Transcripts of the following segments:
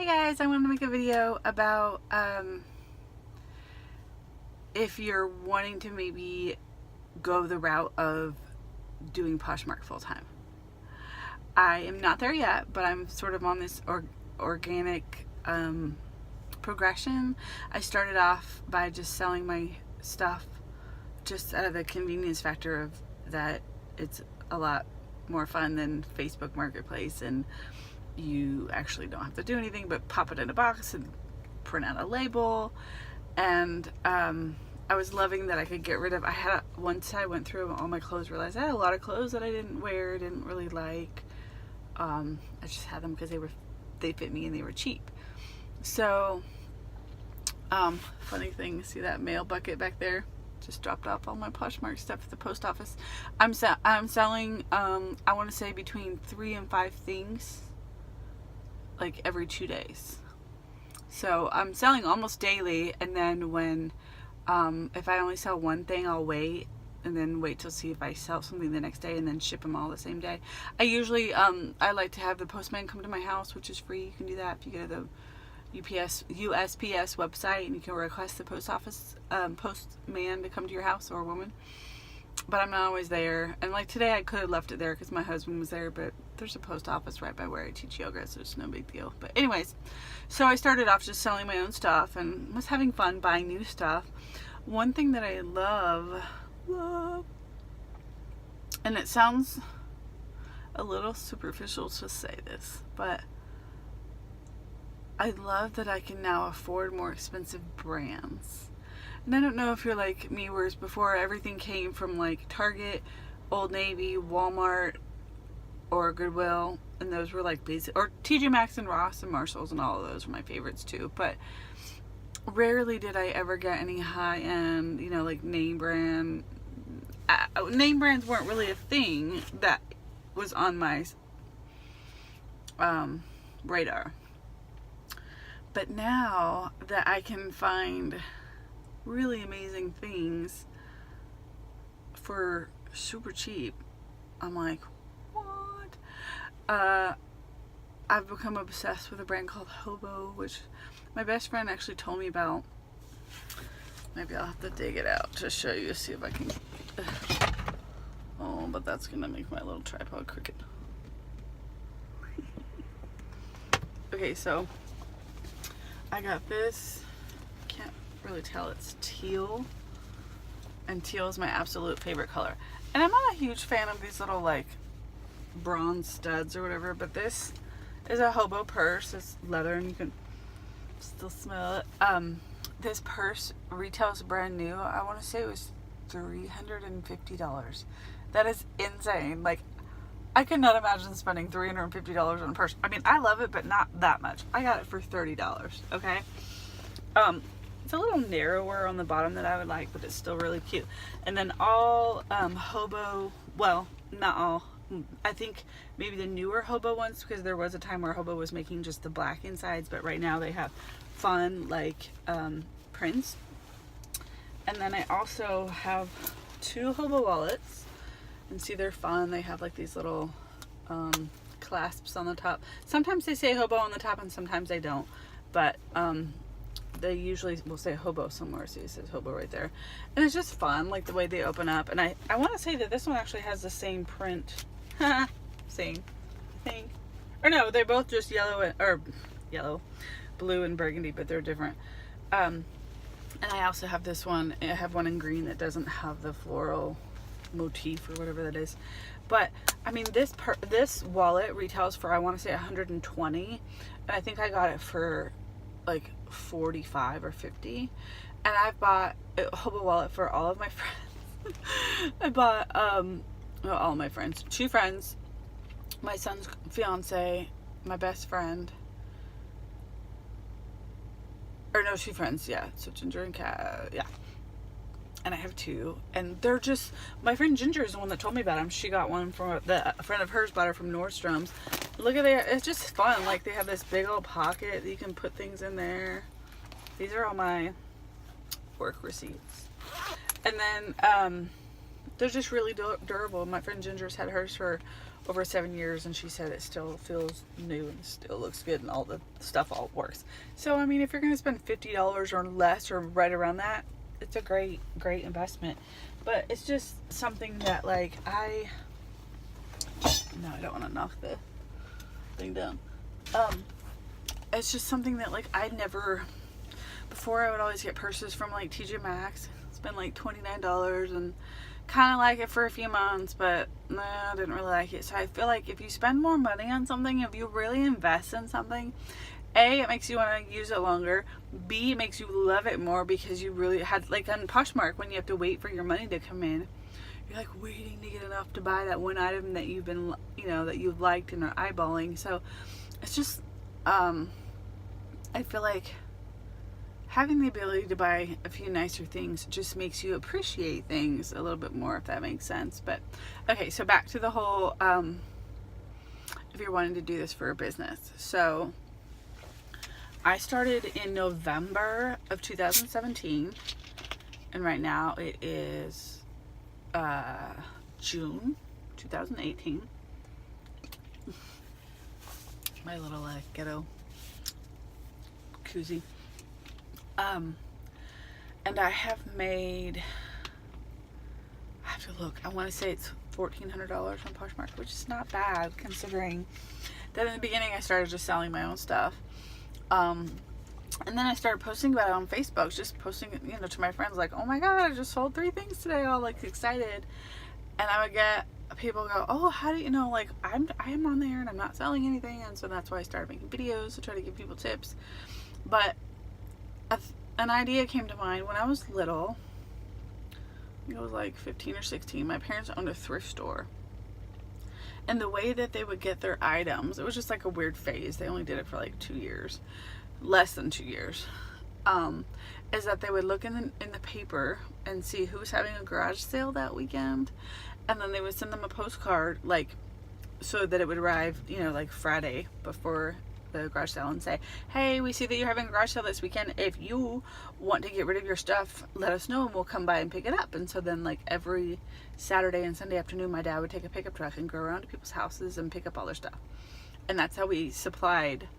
guys, I wanted to make a video about if you're wanting to maybe go the route of doing Poshmark full time. I am not there yet, but I'm sort of on this organic progression. I started off by just selling my stuff just out of the convenience factor of that it's a lot more fun than Facebook Marketplace, and you actually don't have to do anything but pop it in a box and print out a label. And I was loving that I could get rid of, once I went through all my clothes, realized I had a lot of clothes that I didn't wear, didn't really like. I just had them because they fit me and they were cheap. So funny thing, see that mail bucket back there? Just dropped off all my Poshmark stuff at the post office. I'm selling I want to say between 3 and 5 things like every 2 days. So I'm selling almost daily, and then when if I only sell one thing, I'll wait and then wait till see if I sell something the next day and then ship them all the same day. I usually I like to have the postman come to my house, which is free. You can do that if you go to the USPS website, and you can request the post office postman to come to your house, or a woman. But I'm not always there, and like today I could have left it there because my husband was there, but there's a post office right by where I teach yoga, so it's no big deal. But anyways, so I started off just selling my own stuff and was having fun buying new stuff. One thing that I love, and it sounds a little superficial to say this, but I love that I can now afford more expensive brands. And I don't know if you're like me, whereas before everything came from like Target, Old Navy, Walmart, or Goodwill, and those were like basic, or TJ Maxx and Ross and Marshalls, and all of those were my favorites too. But rarely did I ever get any high-end, like name brand. Name brands weren't really a thing that was on my radar. But now that I can find really amazing things for super cheap, I'm like, what? I've become obsessed with a brand called Hobo, which my best friend actually told me about. Maybe I'll have to dig it out to show you, see if I can. Oh, but that's gonna make my little tripod crooked. Okay, so I got this. Can't really tell, it's teal, and teal is my absolute favorite color. And I'm not a huge fan of these little like bronze studs or whatever, but this is a Hobo purse. It's leather and you can still smell it. This purse retails brand new. I want to say it was $350. That is insane. Like, I could not imagine spending $350 on a purse. I mean, I love it, but not that much. I got it for $30, okay? It's a little narrower on the bottom than I would like, but it's still really cute. And then all Hobo, well, not all. I think maybe the newer Hobo ones, because there was a time where Hobo was making just the black insides, but right now they have fun, like, prints. And then I also have 2 Hobo wallets. And see, they're fun. They have like these little clasps on the top. Sometimes they say Hobo on the top and sometimes they don't. But they usually will say Hobo somewhere. See, it says Hobo right there. And it's just fun, like the way they open up. And I want to say that this one actually has the same print. Same thing. Or no, they're both just blue and burgundy, but they're different. And I also have this one. I have one in green that doesn't have the floral motif or whatever that is. But I mean, this wallet retails for, I want to say, $120, and I think I got it for like $45 or $50. And I've bought a Hobo wallet for all of my friends. I bought well, all of my friends, 2 friends, my son's fiance, my best friend, or no, 2 friends, yeah, so Ginger and Kat, yeah. And I have 2, and they're just, my friend Ginger is the one that told me about them. She got one from a friend of hers, bought her from Nordstrom's. Look at that, it's just fun. Like, they have this big old pocket that you can put things in there. These are all my work receipts. And then they're just really durable. My friend Ginger's had hers for over 7 years, and she said it still feels new and still looks good and all the stuff all works. So I mean, if you're going to spend $50 or less or right around that, it's a great investment. But it's just something that like I don't want to knock the thing down. It's just something that like I never, before I would always get purses from like TJ Maxx, spend like $29 and kind of like it for a few months, but nah, I didn't really like it. So I feel like if you spend more money on something, if you really invest in something, A, it makes you want to use it longer. B, it makes you love it more because you really had, like on Poshmark, when you have to wait for your money to come in, you're like waiting to get enough to buy that one item that you've been, that you've liked and are eyeballing. So it's just, I feel like having the ability to buy a few nicer things just makes you appreciate things a little bit more, if that makes sense. But okay, so back to the whole, if you're wanting to do this for a business. So I started in November of 2017, and right now it is June 2018. My little ghetto koozie. And I have made, I have to look, I want to say it's $1,400 on Poshmark, which is not bad considering that in the beginning I started just selling my own stuff. And then I started posting about it on Facebook, just posting it, to my friends, like, oh my god, I just sold 3 things today, all like excited. And I would get people go, oh, how do you know, like, I am on there and I'm not selling anything. And so that's why I started making videos to try to give people tips. But an idea came to mind when I was little. I think I was like 15 or 16. My parents owned a thrift store. And the way that they would get their items, it was just like a weird phase. They only did it for like 2 years. Less than 2 years. Is that they would look in the paper and see who was having a garage sale that weekend. And then they would send them a postcard, like, so that it would arrive, like Friday before the garage sale, and say, hey, we see that you're having a garage sale this weekend. If you want to get rid of your stuff, let us know and we'll come by and pick it up. And so then like every Saturday and Sunday afternoon, my dad would take a pickup truck and go around to people's houses and pick up all their stuff. And that's how we supplied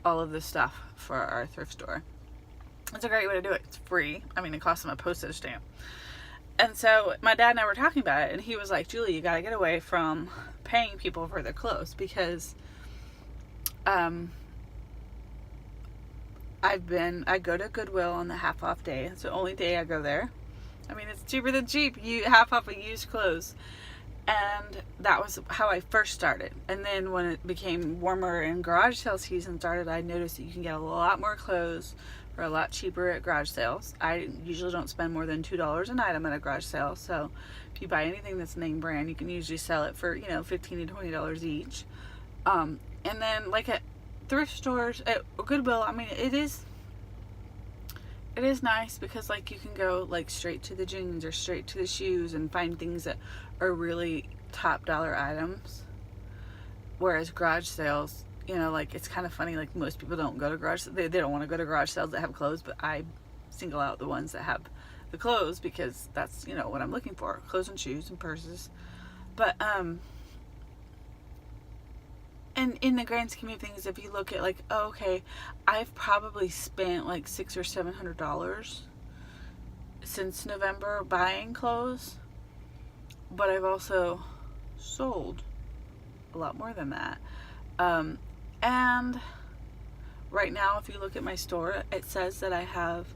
all of the stuff for our thrift store. It's a great way to do it. It's free. I mean, it costs them a postage stamp. And so my dad and I were talking about it, and he was like, Julie, you gotta get away from paying people for their clothes, because I go to Goodwill on the half off day. It's the only day I go there. I mean, it's cheaper than cheap. You half off of used clothes. And that was how I first started. And then when it became warmer and garage sale season started, I noticed that you can get a lot more clothes for a lot cheaper at garage sales. I usually don't spend more than $2 an item at a garage sale. So if you buy anything that's name brand, you can usually sell it for, $15 to $20 each. And then like at thrift stores, at Goodwill, I mean, it is nice because like you can go like straight to the jeans or straight to the shoes and find things that are really top dollar items. Whereas garage sales, like it's kind of funny, like most people don't go to garage, they don't want to go to garage sales that have clothes, but I single out the ones that have the clothes because that's, what I'm looking for, clothes and shoes and purses. But and in the grand scheme of things, if you look at like, oh, okay, I've probably spent like $600 or $700 since November buying clothes, but I've also sold a lot more than that. And right now, if you look at my store, it says that I have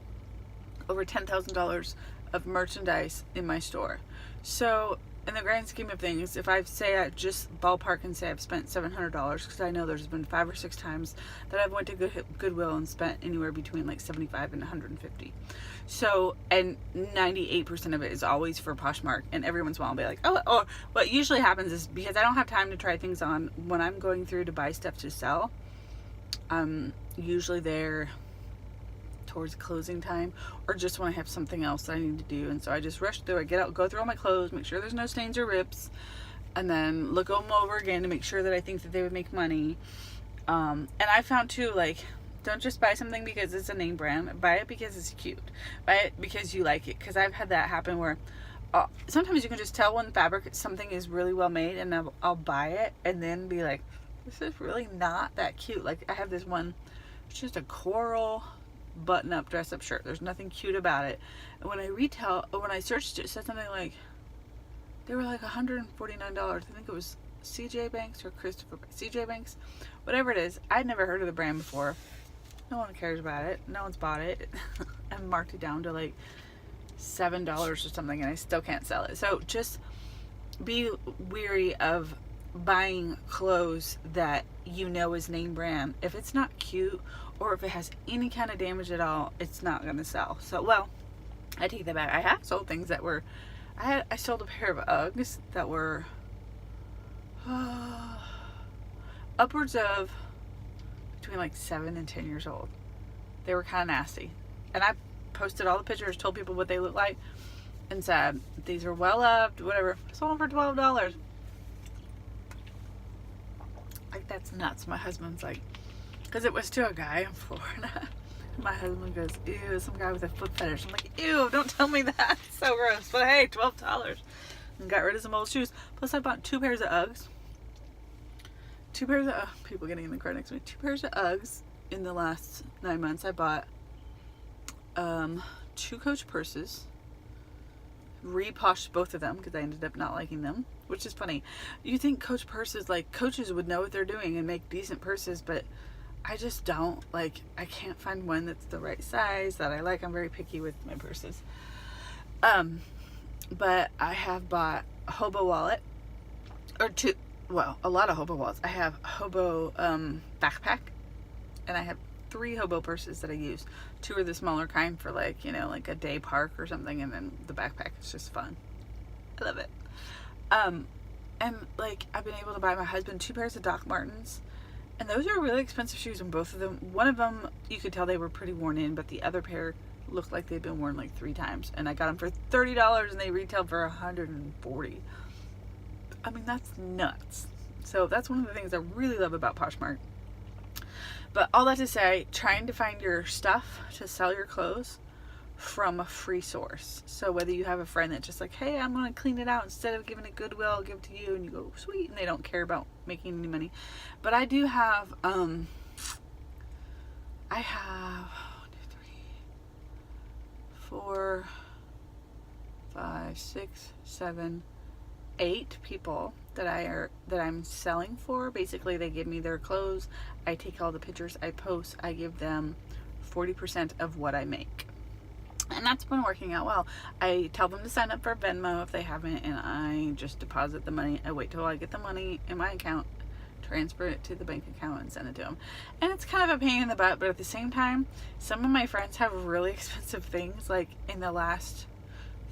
over $10,000 of merchandise in my store. So in the grand scheme of things, if I just ballpark and say I've spent $700, because I know there's been 5 or 6 times that I've went to Goodwill and spent anywhere between like $75 and $150. So, and 98% of it is always for Poshmark, and every once in a while I'll be like, oh, what usually happens is because I don't have time to try things on, when I'm going through to buy stuff to sell, I'm usually there towards closing time, or just when I have something else that I need to do. And so I just rush through, go through all my clothes, make sure there's no stains or rips, and then look them over again to make sure that I think that they would make money. And I found too, like, don't just buy something because it's a name brand. Buy it because it's cute. Buy it because you like it. Because I've had that happen where, sometimes you can just tell when something is really well made, and I'll buy it and then be like, this is really not that cute. Like I have this one, it's just a coral button-up dress-up shirt. There's nothing cute about it. And when I searched it, it said something like, they were like $149. I think it was CJ Banks or CJ Banks, whatever it is. I'd never heard of the brand before. No one cares about it. No one's bought it. I marked it down to like $7 or something, and I still can't sell it. So just be weary of buying clothes that you know is name brand. If it's not cute, or if it has any kind of damage at all, it's not going to sell. So, well, I take that back. I have sold things that were, I sold a pair of Uggs that were upwards of between like 7 and 10 years old. They were kind of nasty. And I posted all the pictures, told people what they look like, and said, these are well loved, whatever. I sold them for $12. Like, that's nuts. My husband's like, because it was to a guy in Florida. My husband goes, ew, some guy with a foot fetish. I'm like, ew, don't tell me that. It's so gross. But hey, $12. And got rid of some old shoes. Plus I bought 2 pairs of Uggs. 2 pairs of, people getting in the car next to me. 2 pairs of Uggs in the last 9 months. I bought 2 Coach purses. Reposhed both of them because I ended up not liking them, which is funny. You think Coach purses, like coaches would know what they're doing and make decent purses, but I just don't. Like, I can't find one that's the right size that I like. I'm very picky with my purses. But I have bought a hobo wallet, or 2, well, a lot of hobo wallets. I have a hobo backpack, and I have 3 hobo purses that I use. 2 are the smaller kind for like, you know, like a day park or something, and then the backpack is just fun. I love it. And like, I've been able to buy my husband 2 pairs of Doc Martens, and those are really expensive shoes, and both of them, one of them you could tell they were pretty worn in, but the other pair looked like they'd been worn like 3 times, and I got them for $30 and they retailed for $140. I mean, that's nuts. So that's one of the things I really love about Poshmark. But all that to say, trying to find your stuff to sell your clothes from a free source. So whether you have a friend that's just like, hey, I'm going to clean it out, instead of giving it Goodwill, I'll give it to you, and you go, sweet, and they don't care about making any money. But I do have, I have 4, 5, 6, 7, 8 people that I'm selling for. Basically, they give me their clothes. I take all the pictures I post. I give them 40% of what I make. And that's been working out well. I tell them to sign up for Venmo if they haven't, and I just deposit the money. I wait till I get the money in my account, transfer it to the bank account, and send it to them. And it's kind of a pain in the butt, but at the same time, some of my friends have really expensive things. Like in the last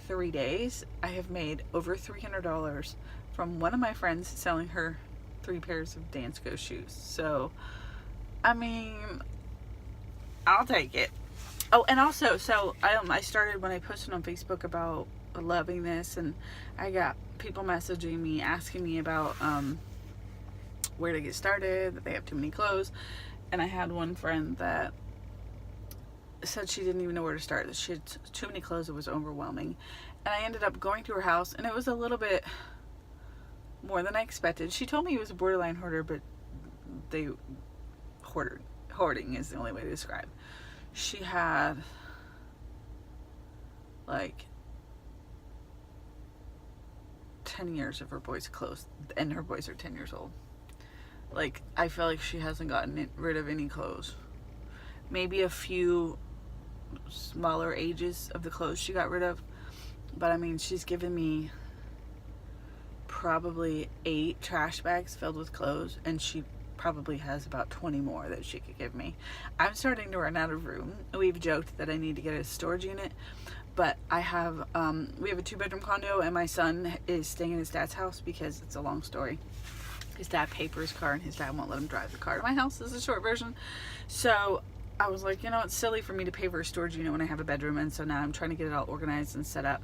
3 days, I have made over $300 from one of my friends selling her 3 pairs of Dance Go shoes. So, I mean, I'll take it. Oh, and also, so I started when I posted on Facebook about loving this, and I got people messaging me, asking me about where to get started, that they have too many clothes. And I had one friend that said she didn't even know where to start, that she had too many clothes, it was overwhelming. And I ended up going to her house, and it was a little bit more than I expected. She told me it was a borderline hoarder, but hoarding is the only way to describe. She had like 10 years of her boys' clothes, and her boys are 10 years old. Like, I feel like she hasn't gotten rid of any clothes. Maybe a few smaller ages of the clothes she got rid of. But I mean, she's given me probably 8 trash bags filled with clothes, and she probably has about 20 more that she could give me. I'm starting to run out of room. We've joked that I need to get a storage unit, but I have we have a 2-bedroom condo, and my son is staying in his dad's house because it's a long story. His dad paid for his car, and his dad won't let him drive the car to my house. This is a short version. So I was like, you know, it's silly for me to pay for a storage unit when I have a bedroom, and so now I'm trying to get it all organized and set up,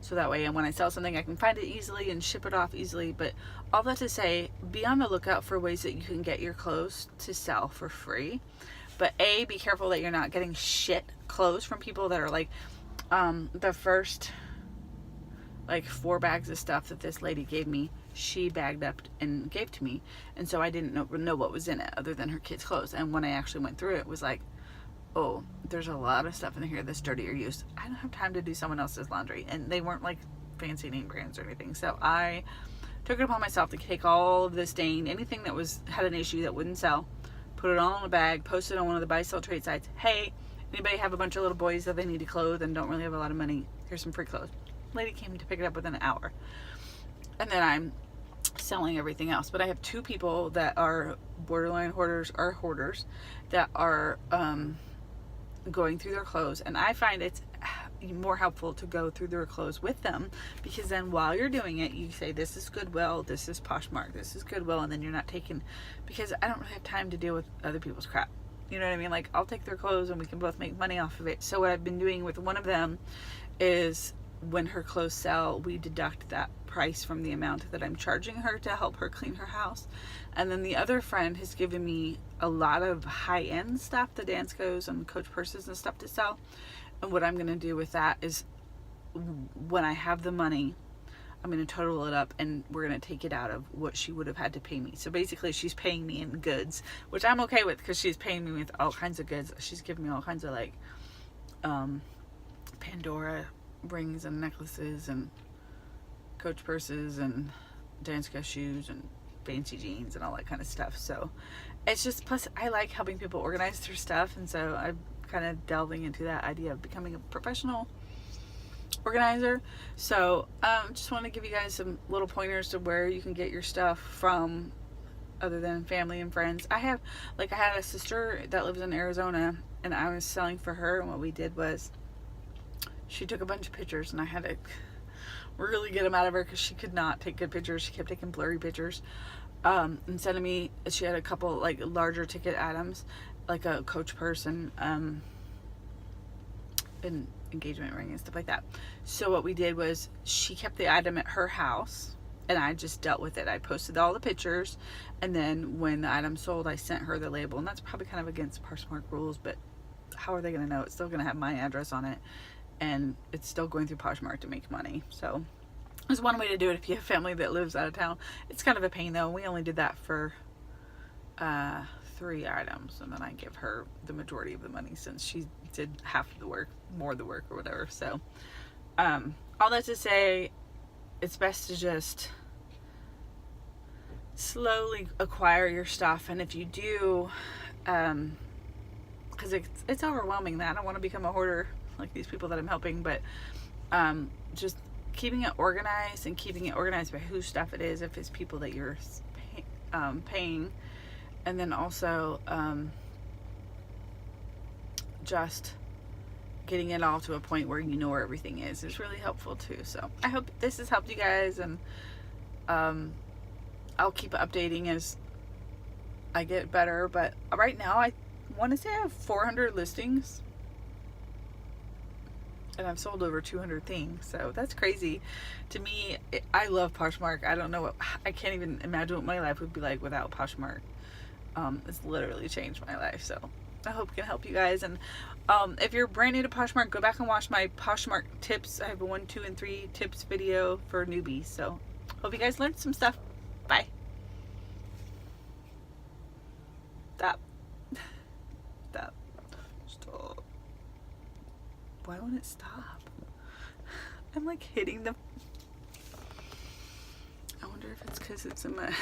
so that way, and when I sell something, I can find it easily and ship it off easily. But all that to say, be on the lookout for ways that you can get your clothes to sell for free. But A, be careful that you're not getting shit clothes from people that are like, the first like 4 bags of stuff that this lady gave me. She bagged up and gave to me, and so I didn't know what was in it other than her kids' clothes. And when I actually went through it, it was like, oh, there's a lot of stuff in here that's dirty or used. I don't have time to do someone else's laundry, and they weren't like fancy name brands or anything. So I took it upon myself to take all of the stain, anything that had an issue that wouldn't sell, put it all in a bag, post it on one of the buy sell trade sites. Hey, anybody have a bunch of little boys that they need to clothe and don't really have a lot of money? Here's some free clothes. Lady came to pick it up within an hour, and then I'm selling everything else. But I have 2 people that are borderline hoarders that are going through their clothes, and I find it's more helpful to go through their clothes with them, because then while you're doing it, you say, this is Goodwill, this is Poshmark, this is Goodwill, and then you're not taking, because I don't really have time to deal with other people's crap. You know what I mean? Like, I'll take their clothes and we can both make money off of it. So what I've been doing with one of them is, when her clothes sell, we deduct that price from the amount that I'm charging her to help her clean her house. And then the other friend has given me a lot of high-end stuff, the Danskos and Coach purses and stuff to sell. And what I'm going to do with that is, when I have the money, I'm going to total it up, and we're going to take it out of what she would have had to pay me. So basically, she's paying me in goods, which I'm okay with, because she's paying me with all kinds of goods. She's giving me all kinds of, like, Pandora rings and necklaces and Coach purses and Danska shoes and fancy jeans and all that kind of stuff. So it's just, plus I like helping people organize their stuff, and so I'm kind of delving into that idea of becoming a professional organizer. So just want to give you guys some little pointers to where you can get your stuff from, other than family and friends. I had a sister that lives in Arizona, and I was selling for her, and what we did was, she took a bunch of pictures, and I had to really get them out of her because she could not take good pictures. She kept taking blurry pictures, and sending me, she had a couple like larger ticket items, like a Coach purse and an engagement ring and stuff like that. So what we did was, she kept the item at her house, and I just dealt with it. I posted all the pictures, and then when the item sold, I sent her the label. And that's probably kind of against Poshmark rules, but how are they going to know? It's still going to have my address on it, and it's still going through Poshmark to make money. So there's one way to do it if you have family that lives out of town. It's kind of a pain though. We only did that for 3 items, and then I give her the majority of the money, since she did half of the work, more of the work or whatever. So all that to say, it's best to just slowly acquire your stuff. And if you do, because it's overwhelming, that I don't want to become a hoarder like these people that I'm helping, but just keeping it organized, and keeping it organized by whose stuff it is, if it's people that you're paying, and then also just getting it all to a point where you know where everything is really helpful too. So I hope this has helped you guys, and I'll keep updating as I get better. But right now, I want to say I have 400 listings, and I've sold over 200 things. So that's crazy to me. I love Poshmark. I don't know I can't even imagine what my life would be like without Poshmark. It's literally changed my life. So I hope it can help you guys. And if you're brand new to Poshmark, go back and watch my Poshmark tips. I have a 1, 2, and 3 tips video for newbies. So hope you guys learned some stuff. Bye. Stop. Stop. Why won't it stop? I'm like hitting the... I wonder if it's because it's in my...